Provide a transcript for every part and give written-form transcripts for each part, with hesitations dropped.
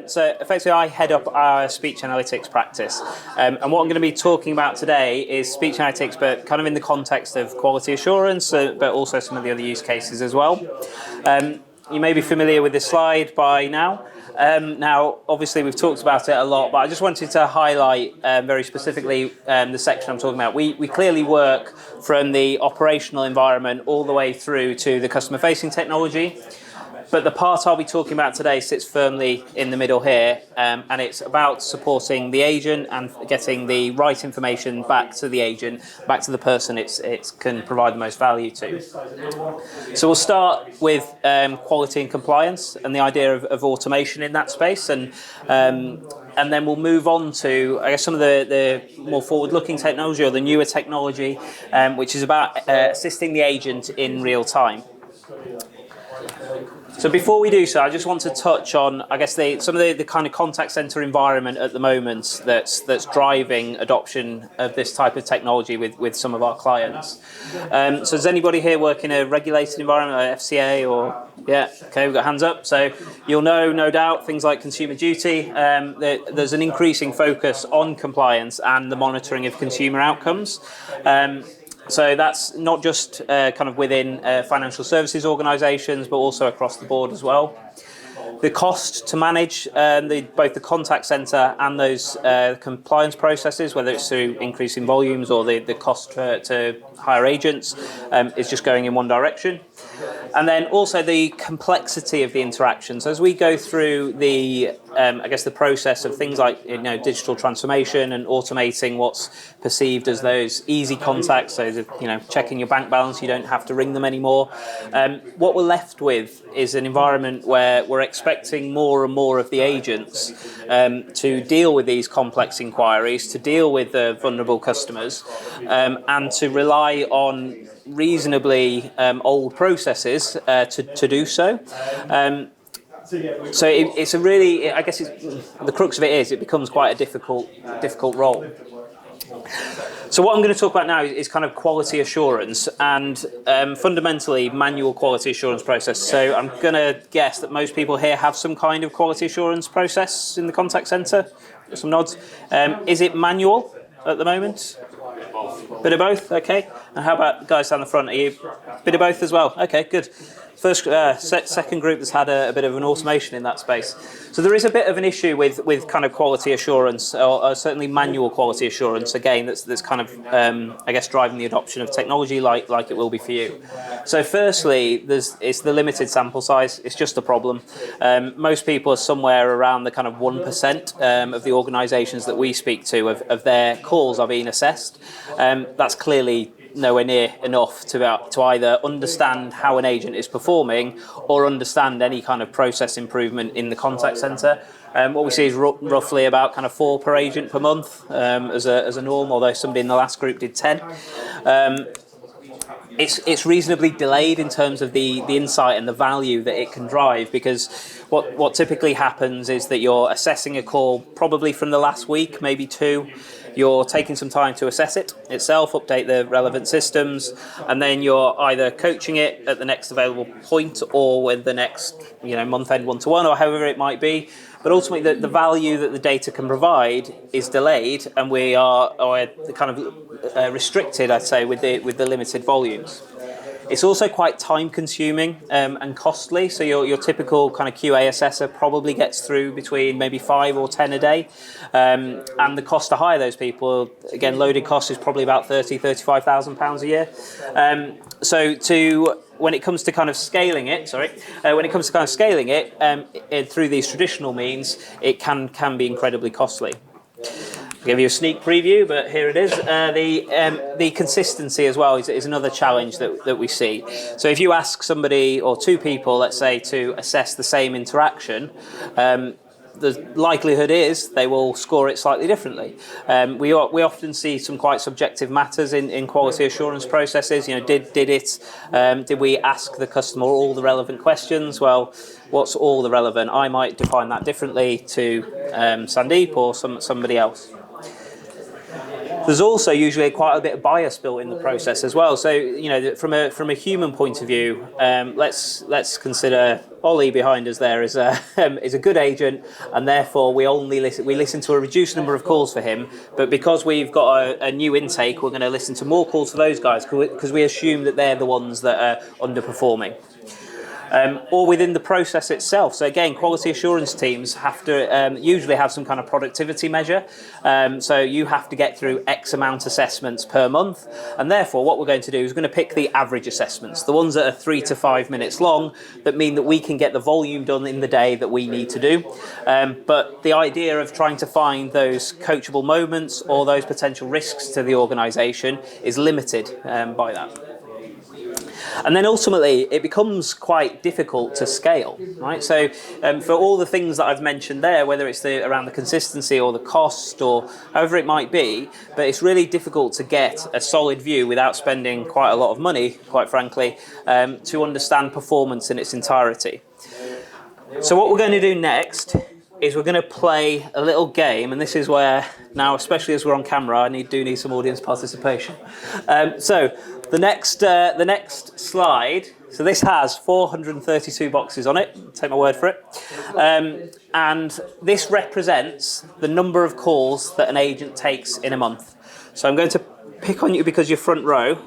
So effectively, I head up our speech analytics practice. And what I'm going to be talking about today is speech analytics, but kind of in the context of quality assurance, but also some of the other use cases as well. You may be familiar with this slide by now. Now, obviously, we've talked about it a lot, but I just wanted to highlight very specifically the section I'm talking about. We clearly work from the operational environment all the way through to the customer-facing technology. But the part I'll be talking about today sits firmly in the middle here, and it's about supporting the agent and getting the right information back to the agent, back to the person it can provide the most value to. So we'll start with quality and compliance and the idea of automation in that space, and then we'll move on to, I guess, some of the more forward-looking technology or the newer technology, which is about assisting the agent in real time. So before we do so, I just want to touch on, I guess, some of the kind of contact center environment at the moment that's driving adoption of this type of technology with some of our clients. So does anybody here work in a regulated environment, like FCA or... Yeah, okay, we've got hands up. So you'll know, no doubt, things like Consumer Duty. There's an increasing focus on compliance and the monitoring of consumer outcomes. So that's not just kind of within financial services organisations, but also across the board as well. The cost to manage both the contact centre and those compliance processes, whether it's through increasing volumes or the cost to hire agents, is just going in one direction. And then also the complexity of the interactions. As we go through the process of things like digital transformation and automating what's perceived as those easy contacts, so checking your bank balance, you don't have to ring them anymore. What we're left with is an environment where we're expecting more and more of the agents to deal with these complex inquiries, to deal with the vulnerable customers, and to rely on reasonably old processes to do so. So it's a really, I guess the crux of it is it becomes quite a difficult role. So what I'm going to talk about now is kind of quality assurance and fundamentally manual quality assurance process. So I'm going to guess that most people here have some kind of quality assurance process in the contact centre. Some nods. Is it manual at the moment? Bit of both, okay. And how about guys down the front? Are you bit of both as well? Okay, good. First, second group that's had a bit of an automation in that space. So there is a bit of an issue with kind of quality assurance, or certainly manual quality assurance. Again, that's kind of driving the adoption of technology like it will be for you. So firstly, it's the limited sample size. It's just a problem. Most people are somewhere around the kind of 1% of the organisations that we speak to of their calls are being assessed. That's clearly nowhere near enough to either understand how an agent is performing or understand any kind of process improvement in the contact centre. What we see is roughly about kind of 4 per agent per month as a norm, although somebody in the last group did 10. It's reasonably delayed in terms of the insight and the value that it can drive, because what typically happens is that you're assessing a call probably from the last week, maybe 2. You're taking some time to assess it itself, update the relevant systems, and then you're either coaching it at the next available point or with the next month-end one-to-one or however it might be. But ultimately, the value that the data can provide is delayed, and we are kind of restricted, I'd say, with the limited volumes. It's also quite time-consuming and costly. So your typical kind of QA assessor probably gets through between maybe 5 or 10 a day, and the cost to hire those people, again, loaded cost is probably about £35,000 a year. When it comes to kind of scaling it, through these traditional means, it can be incredibly costly. I'll give you a sneak preview, but here it is. The consistency as well is another challenge that we see. So if you ask somebody or 2 people, let's say, to assess the same interaction, the likelihood is they will score it slightly differently. We often see some quite subjective matters in quality assurance processes. Did we ask the customer all the relevant questions? Well, what's all the relevant? I might define that differently to Sandeep or somebody else. There's also usually quite a bit of bias built in the process as well. So, you know, from a human point of view, let's consider Ollie behind us there is a good agent, and therefore we listen to a reduced number of calls for him. But because we've got a new intake, we're going to listen to more calls for those guys because we assume that they're the ones that are underperforming. Or within the process itself. So again, quality assurance teams have to usually have some kind of productivity measure. So you have to get through X amount assessments per month, and therefore what we're going to do is we're going to pick the average assessments, the ones that are 3 to 5 minutes long, that mean that we can get the volume done in the day that we need to do. But the idea of trying to find those coachable moments or those potential risks to the organisation is limited by that. And then ultimately, it becomes quite difficult to scale, right? So for all the things that I've mentioned there, whether it's around the consistency or the cost or however it might be, but it's really difficult to get a solid view without spending quite a lot of money, quite frankly, to understand performance in its entirety. So what we're going to do next is we're going to play a little game, and this is where, now especially as we're on camera, I do need some audience participation. So the next slide, so this has 432 boxes on it, take my word for it, and this represents the number of calls that an agent takes in a month. So I'm going to pick on you because you're front row.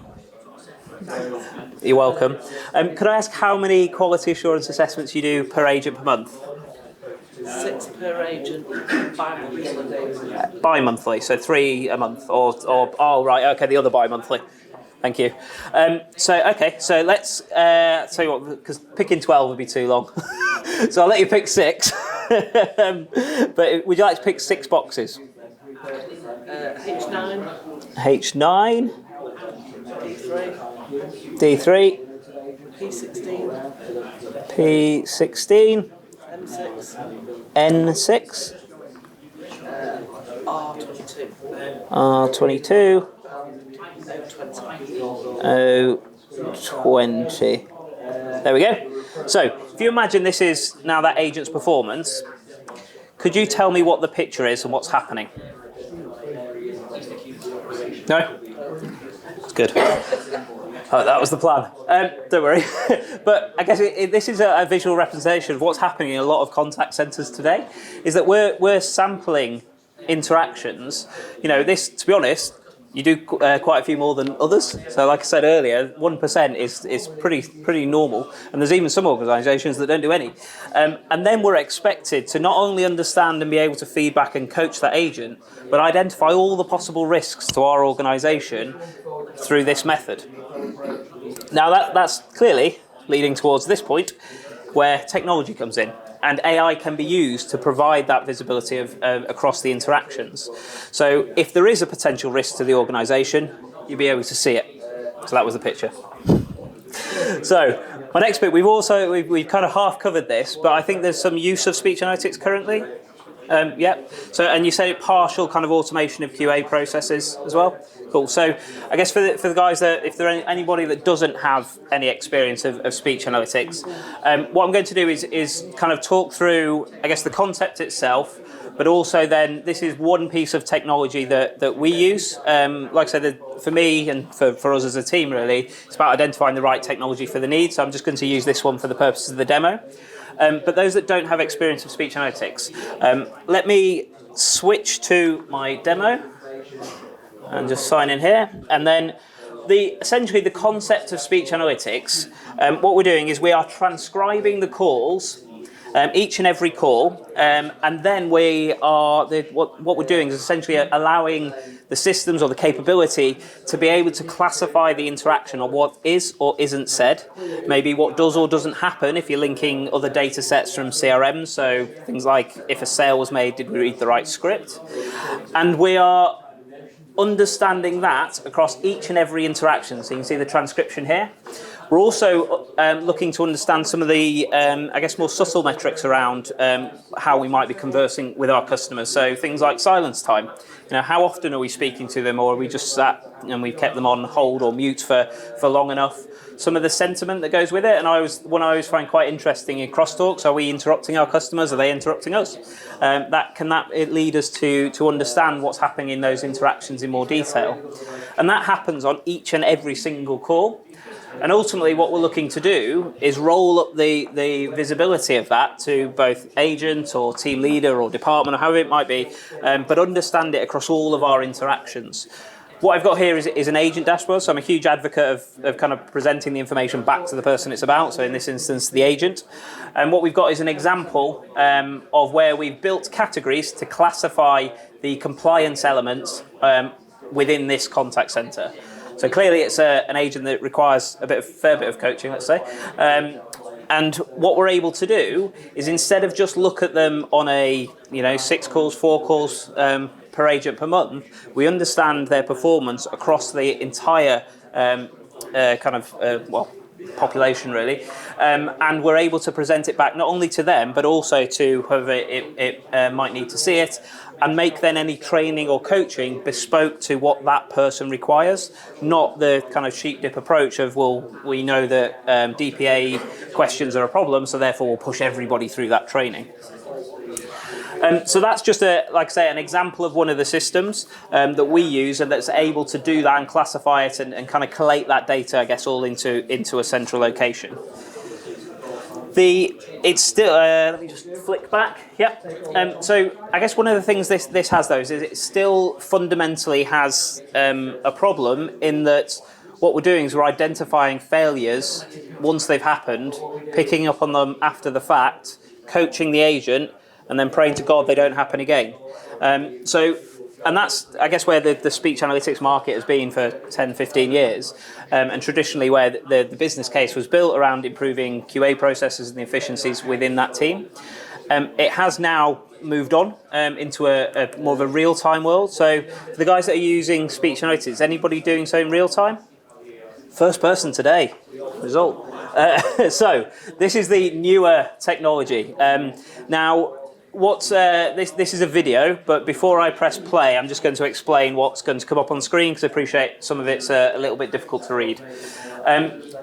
You're welcome. Could I ask how many quality assurance assessments you do per agent per month? 6 per agent, bi-monthly. Bi-monthly, so 3 a month, or oh right, okay, the other bi-monthly. Thank you. So let's tell you what, because picking 12 would be too long, so I'll let you pick 6. But would you like to pick 6 boxes? H9. H9. D3. D3. P16. P16. N6. N6. R22. R22. O20. There we go. So, if you imagine this is now that agent's performance, could you tell me what the picture is and what's happening? No? It's good. Oh, that was the plan. Don't worry. But I guess this is a visual representation of what's happening in a lot of contact centres today, is that we're sampling interactions. You know, this, to be honest, you do quite a few more than others. So like I said earlier, 1% is pretty normal. And there's even some organisations that don't do any. And then we're expected to not only understand and be able to feedback and coach that agent, but identify all the possible risks to our organisation through this method. Now that's clearly leading towards this point where technology comes in. And AI can be used to provide that visibility of across the interactions. So if there is a potential risk to the organisation, you'll be able to see it. So that was the picture. So my next bit, we've kind of half covered this, but I think there's some use of speech analytics currently. Yeah. So, and you said partial kind of automation of QA processes as well. Cool. So, I guess for the guys that, if there anybody that doesn't have any experience of speech analytics, what I'm going to do is kind of talk through, I guess, the concept itself, but also then this is one piece of technology that we use. Like I said, for me and for us as a team, really, it's about identifying the right technology for the need. So I'm just going to use this one for the purposes of the demo. But those that don't have experience of speech analytics, let me switch to my demo and just sign in here. And then essentially the concept of speech analytics, what we're doing is we are transcribing the calls, each and every call, and then what we're doing is essentially allowing the systems or the capability to be able to classify the interaction on what is or isn't said, maybe what does or doesn't happen if you're linking other data sets from CRM, so things like if a sale was made, did we read the right script? And we are understanding that across each and every interaction. So you can see the transcription here. We're also looking to understand some of the, I guess, more subtle metrics around how we might be conversing with our customers. So things like silence time. You know, how often are we speaking to them, or are we just sat and we've kept them on hold or mute for long enough? some of the sentiment that goes with it. And one I always find quite interesting in crosstalks: are we interrupting our customers? Are they interrupting us? It lead us to understand what's happening in those interactions in more detail, and that happens on each and every single call. And ultimately, what we're looking to do is roll up the visibility of that to both agent or team leader or department or however it might be, but understand it across all of our interactions. What I've got here is an agent dashboard, so I'm a huge advocate of kind of presenting the information back to the person it's about, so in this instance, the agent. And what we've got is an example of where we've built categories to classify the compliance elements within this contact centre. So clearly it's an agent that requires a fair bit of coaching, let's say. And what we're able to do is, instead of just look at them on a 6 calls, 4 calls per agent per month, we understand their performance across the entire population really, and we're able to present it back not only to them but also to whoever it might need to see it, and make then any training or coaching bespoke to what that person requires, not the kind of sheep dip approach of, well, we know that DPA questions are a problem, so therefore we'll push everybody through that training. So that's just an example of one of the systems that we use, and that's able to do that and classify it and kind of collate that data, I guess, all into a central location. It's still, let me just flick back. Yep. So I guess one of the things this has, though, is it still fundamentally has a problem in that what we're doing is we're identifying failures once they've happened, picking up on them after the fact, coaching the agent, and then praying to God they don't happen again. And that's, I guess, where the speech analytics market has been for 10, 15 years. And traditionally where the business case was built around improving QA processes and the efficiencies within that team. It has now moved on into a more of a real-time world. So for the guys that are using speech analytics, is anybody doing so in real time? First person today. Result. So this is the newer technology. Now, this is a video, but before I press play, I'm just going to explain what's going to come up on screen, because I appreciate some of it's a little bit difficult to read.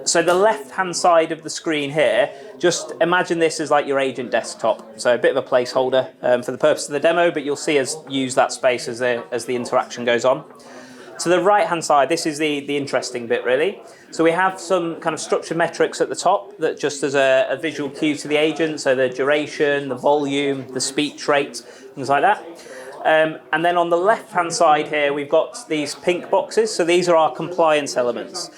So the left-hand side of the screen here, just imagine this as like your agent desktop. So a bit of a placeholder for the purpose of the demo, but you'll see us use that space as the interaction goes on. To the right-hand side, this is the interesting bit, really. So we have some kind of structured metrics at the top that just as a visual cue to the agent, so the duration, the volume, the speech rate, things like that. And then on the left-hand side here, we've got these pink boxes. So these are our compliance elements.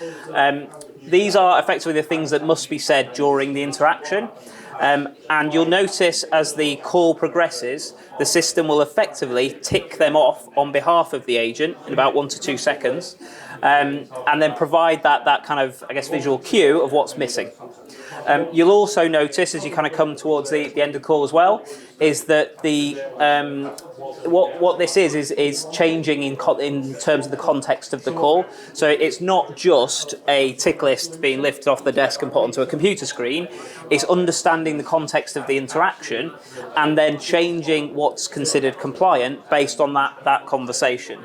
These are effectively the things that must be said during the interaction. And you'll notice as the call progresses, the system will effectively tick them off on behalf of the agent in about 1 to 2 seconds, and then provide that kind of, I guess, visual cue of what's missing. You'll also notice, as you kind of come towards the end of the call as well, is that what this is changing in terms of the context of the call. So it's not just a tick list being lifted off the desk and put onto a computer screen. It's understanding the context of the interaction and then changing what's considered compliant based on that conversation.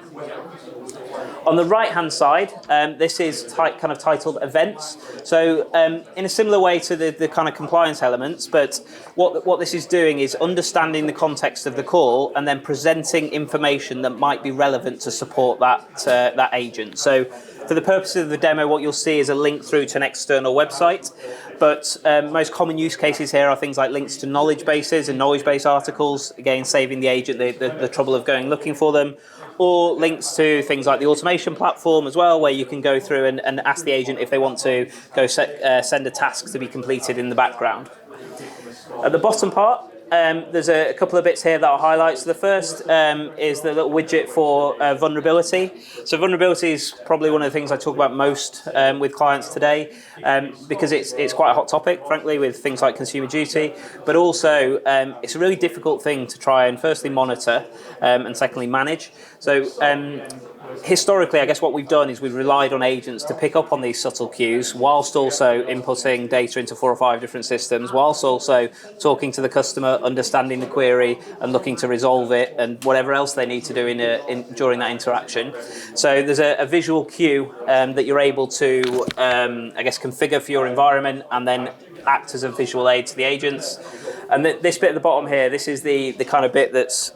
On the right-hand side, this is kind of titled events. So in a similar way to the kind of compliance elements, but what this is doing is understanding the context of the call and then presenting information that might be relevant to support that agent. So for the purposes of the demo, what you'll see is a link through to an external website. But most common use cases here are things like links to knowledge bases and knowledge base articles, again, saving the agent the trouble of going looking for them, or links to things like the automation platform as well, where you can go through and ask the agent if they want to go send a task to be completed in the background. At the bottom part, there's a couple of bits here that I'll highlight. So the first is the little widget for vulnerability. So vulnerability is probably one of the things I talk about most with clients today, because it's quite a hot topic, frankly, with things like Consumer Duty, but also it's a really difficult thing to try and firstly monitor and secondly manage. So historically, I guess what we've done is we've relied on agents to pick up on these subtle cues whilst also inputting data into 4 or 5 different systems, whilst also talking to the customer, understanding the query and looking to resolve it and whatever else they need to do during that interaction. So there's a visual cue that you're able to, I guess, configure for your environment and then act as a visual aid to the agents. And this bit at the bottom here, this is the kind of bit that's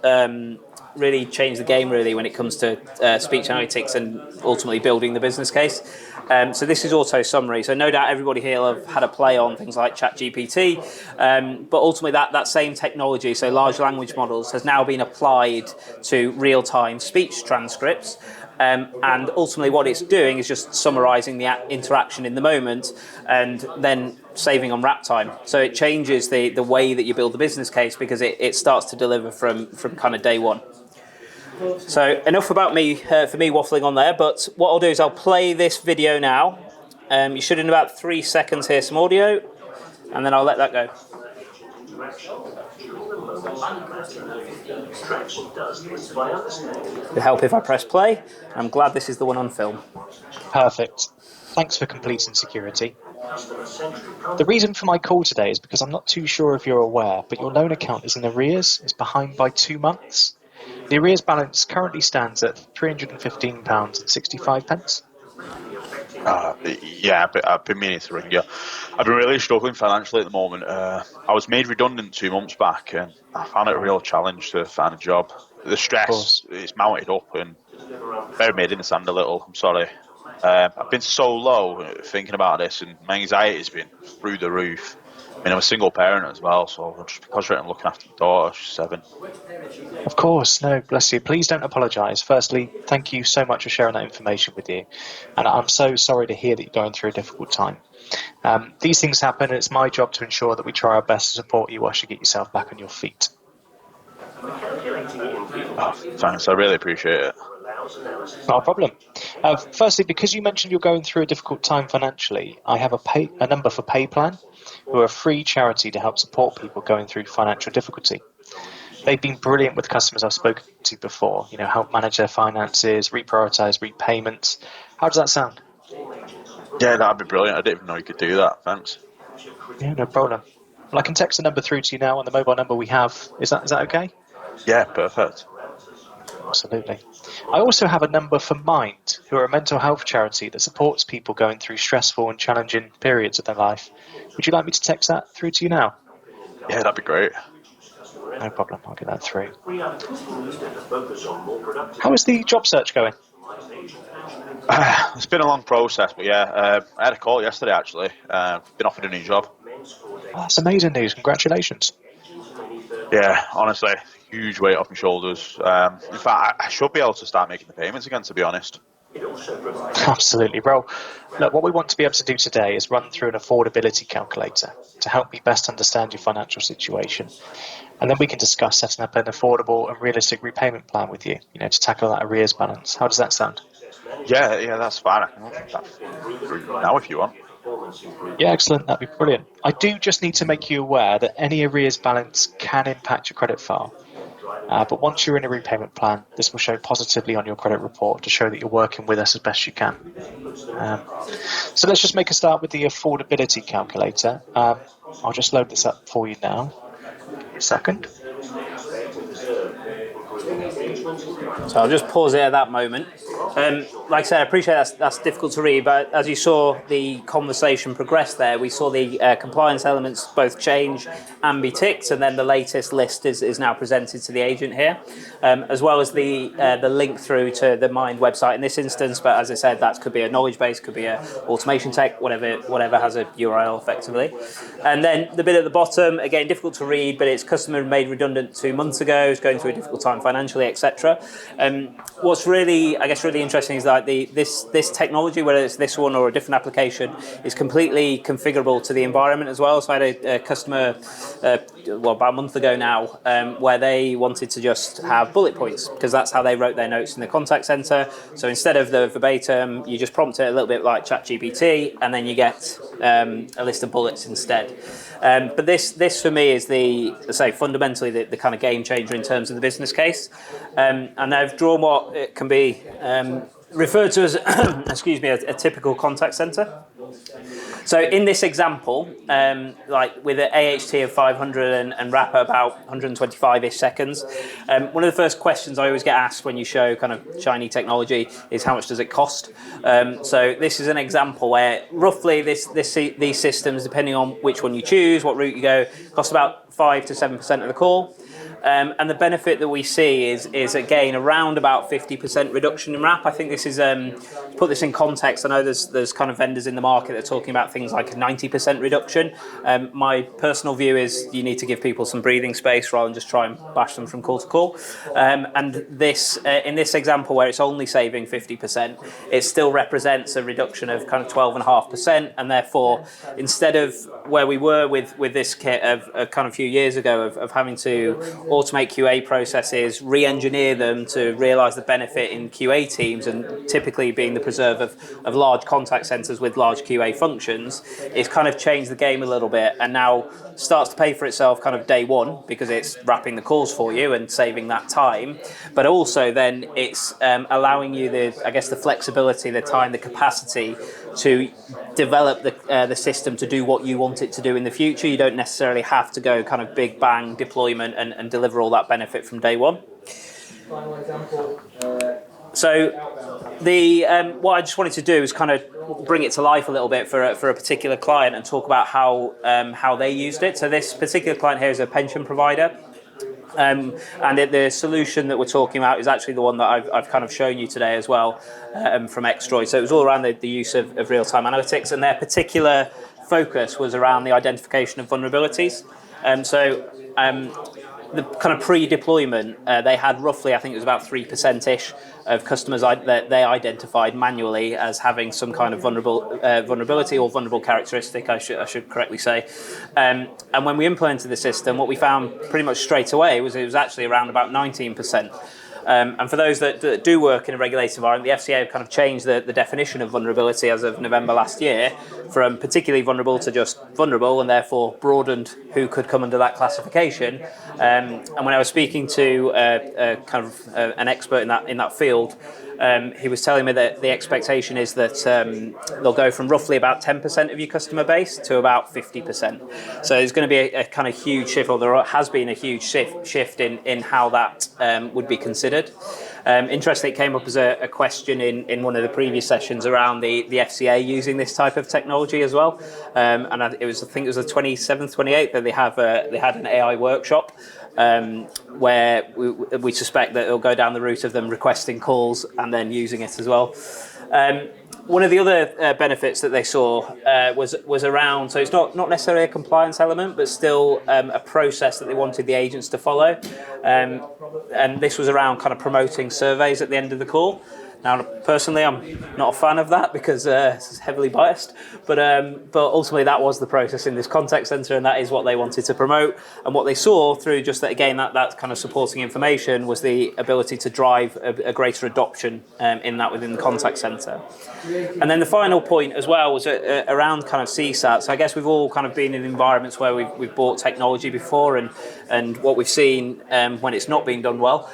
really changed the game really when it comes to speech analytics and ultimately building the business case. So this is auto summary. So no doubt everybody here will have had a play on things like ChatGPT, but ultimately that same technology, so large language models, has now been applied to real-time speech transcripts. And ultimately what it's doing is just summarising the interaction in the moment and then saving on wrap time. So it changes the way that you build the business case because it starts to deliver from kind of day one. So enough about me, for me waffling on there, but what I'll do is I'll play this video now. You should in about 3 seconds hear some audio, and then I'll let that go. It'll help if I press play. I'm glad this is the one on film. Perfect. Thanks for completing security. The reason for my call today is because I'm not too sure if you're aware, but your loan account is in arrears. It's behind by 2 months. The arrears balance currently stands at £315.65. Yeah, but I've been meaning to ring you. I've been really struggling financially at the moment. I was made redundant 2 months back, and I found it a real challenge to find a job. The stress is mounted up, and buried me in the sand a little. I'm sorry. I've been so low thinking about this, and my anxiety has been through the roof. I mean, I'm a single parent as well, so I'm just concentrating on looking after my daughter. She's 7. Of course, no, bless you. Please don't apologise. Firstly, thank you so much for sharing that information with you. And I'm so sorry to hear that you're going through a difficult time. These things happen, and it's my job to ensure that we try our best to support you whilst you get yourself back on your feet. Oh, thanks, I really appreciate it. Not a problem. Firstly, because you mentioned you're going through a difficult time financially, I have a number for PayPlan, who are a free charity to help support people going through financial difficulty. They've been brilliant with customers I've spoken to before, help manage their finances, reprioritise repayments. How does that sound? Yeah, that'd be brilliant. I didn't even know you could do that. Thanks. Yeah, no problem. Well, I can text the number through to you now on the mobile number we have. Is that okay? Yeah, perfect. Absolutely. I also have a number for Mind, who are a mental health charity that supports people going through stressful and challenging periods of their life. Would you like me to text that through to you now? Yeah, that'd be great. No problem, I'll get that through. How is the job search going? It's been a long process, but yeah, I had a call yesterday actually. Been offered a new job. Oh, that's amazing news, congratulations. Yeah, honestly, huge weight off my shoulders. In fact, I should be able to start making the payments again, to be honest. Absolutely. Well, look, what we want to be able to do today is run through an affordability calculator to help me best understand your financial situation. And then we can discuss setting up an affordable and realistic repayment plan with you, to tackle that arrears balance. How does that sound? Yeah, that's fine. I can run that through now if you want. Yeah, excellent. That'd be brilliant. I do just need to make you aware that any arrears balance can impact your credit file. But once you're in a repayment plan, this will show positively on your credit report to show that you're working with us as best you can. So let's just make a start with the affordability calculator. I'll just load this up for you now. Give me a second. So I'll just pause it at that moment. Like I said, I appreciate that's difficult to read, but as you saw the conversation progress there, we saw the compliance elements both change and be ticked, and then the latest list is now presented to the agent here, as well as the link through to the Mind website in this instance. But as I said, that could be a knowledge base, could be a automation tech, whatever has a URL effectively. And then the bit at the bottom, again, difficult to read, but it's customer made redundant 2 months ago, is going through a difficult time financially, etc. What's really, I guess, really interesting is that this technology, whether it's this one or a different application, is completely configurable to the environment as well. So I had a customer, about a month ago now, where they wanted to just have bullet points because that's how they wrote their notes in the contact center. So instead of the verbatim, you just prompt it a little bit like ChatGPT, and then you get a list of bullets instead. But this for me is fundamentally the kind of game changer in terms of the business case. And I've drawn what it can be referred to as, excuse me, a typical contact center. So in this example, like with an AHT of 500 and wrapper about 125-ish seconds, one of the first questions I always get asked when you show kind of shiny technology is how much does it cost? So this is an example where roughly these systems, depending on which one you choose, what route you go, cost about 5 to 7% of the call. And the benefit that we see is again around about 50% reduction in wrap. I think this is to put this in context. I know there's kind of vendors in the market that are talking about things like a 90% reduction. My personal view is you need to give people some breathing space rather than just try and bash them from call to call. And this in this example where it's only saving 50%, it still represents a reduction of kind of 12.5%, and therefore instead of where we were with this kit of kind of a few years ago of having to automate QA processes, re-engineer them to realise the benefit in QA teams, and typically being the preserve of large contact centres with large QA functions, it's kind of changed the game a little bit, and now starts to pay for itself kind of day one because it's wrapping the calls for you and saving that time, but also then it's allowing you the flexibility, the time, the capacity to develop the system to do what you want it to do in the future. You don't necessarily have to go kind of big bang deployment and deliver all that benefit from day one. So what I just wanted to do is kind of bring it to life a little bit for a particular client and talk about how they used it. So this particular client here is a pension provider. And the solution that we're talking about is actually the one that I've kind of shown you today as well, from Xdroid. So it was all around the use of real-time analytics, and their particular focus was around the identification of vulnerabilities. The kind of pre-deployment, they had roughly, I think it was about 3%-ish of customers that they identified manually as having some kind of vulnerability or vulnerable characteristic, I should correctly say. And when we implemented the system, what we found pretty much straight away was it was actually around about 19%. And for those that do work in a regulated environment, the FCA have kind of changed the definition of vulnerability as of November last year from particularly vulnerable to just vulnerable, and therefore broadened who could come under that classification. And when I was speaking to an expert in that field, he was telling me that the expectation is that they'll go from roughly about 10% of your customer base to about 50%. So there's going to be a kind of huge shift, or there has been a huge shift in how that would be considered. Interestingly, it came up as a question in one of the previous sessions around the FCA using this type of technology as well. And I think it was the 27th, 28th that they had an AI workshop where we suspect that it'll go down the route of them requesting calls and then using it as well. One of the other benefits that they saw was around, so it's not necessarily a compliance element, but still a process that they wanted the agents to follow. And this was around kind of promoting surveys at the end of the call. Now, personally, I'm not a fan of that because it's heavily biased, but ultimately that was the process in this contact centre, and that is what they wanted to promote. And what they saw through just that, again, that kind of supporting information was the ability to drive a greater adoption in that within the contact centre. And then the final point as well was around kind of CSAT. So I guess we've all kind of been in environments where we've bought technology before, and what we've seen when it's not being done well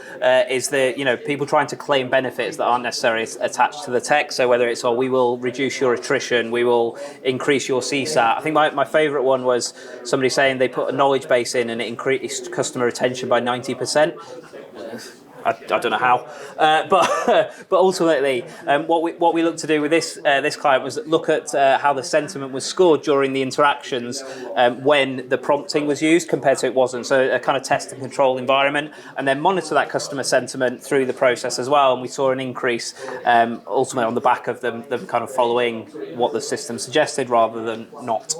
is that people trying to claim benefits that aren't necessarily attached to the tech. So whether it's, we will reduce your attrition, we will increase your CSAT. I think my favourite one was somebody saying they put a knowledge base in and it increased customer retention by 90%. I don't know how, but ultimately, what we looked to do with this client was look at how the sentiment was scored during the interactions when the prompting was used compared to it wasn't. So a kind of test and control environment, and then monitor that customer sentiment through the process as well. And we saw an increase ultimately on the back of them kind of following what the system suggested rather than not.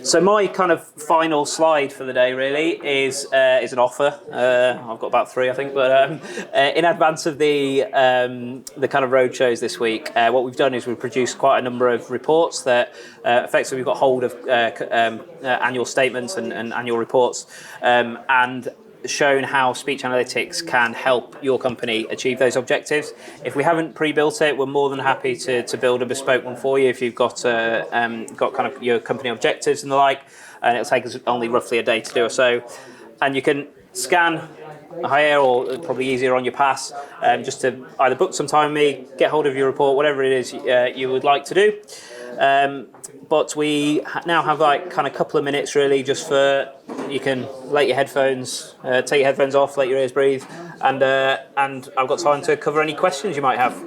So my kind of final slide for the day really is an offer. I've got about 3, I think, but in advance of the kind of road shows this week, what we've done is we've produced quite a number of reports that effectively we've got hold of annual statements and annual reports, and shown how speech analytics can help your company achieve those objectives. If we haven't pre-built it, we're more than happy to build a bespoke one for you if you've got kind of your company objectives and the like, and it'll take us only roughly a day to do or so. And you can scan higher or probably easier on your pass, just to either book some time with me, get hold of your report, whatever it is you would like to do. But we now have like kind of couple of minutes really, just for you can let your headphones, take your headphones off, let your ears breathe, and I've got time to cover any questions you might have.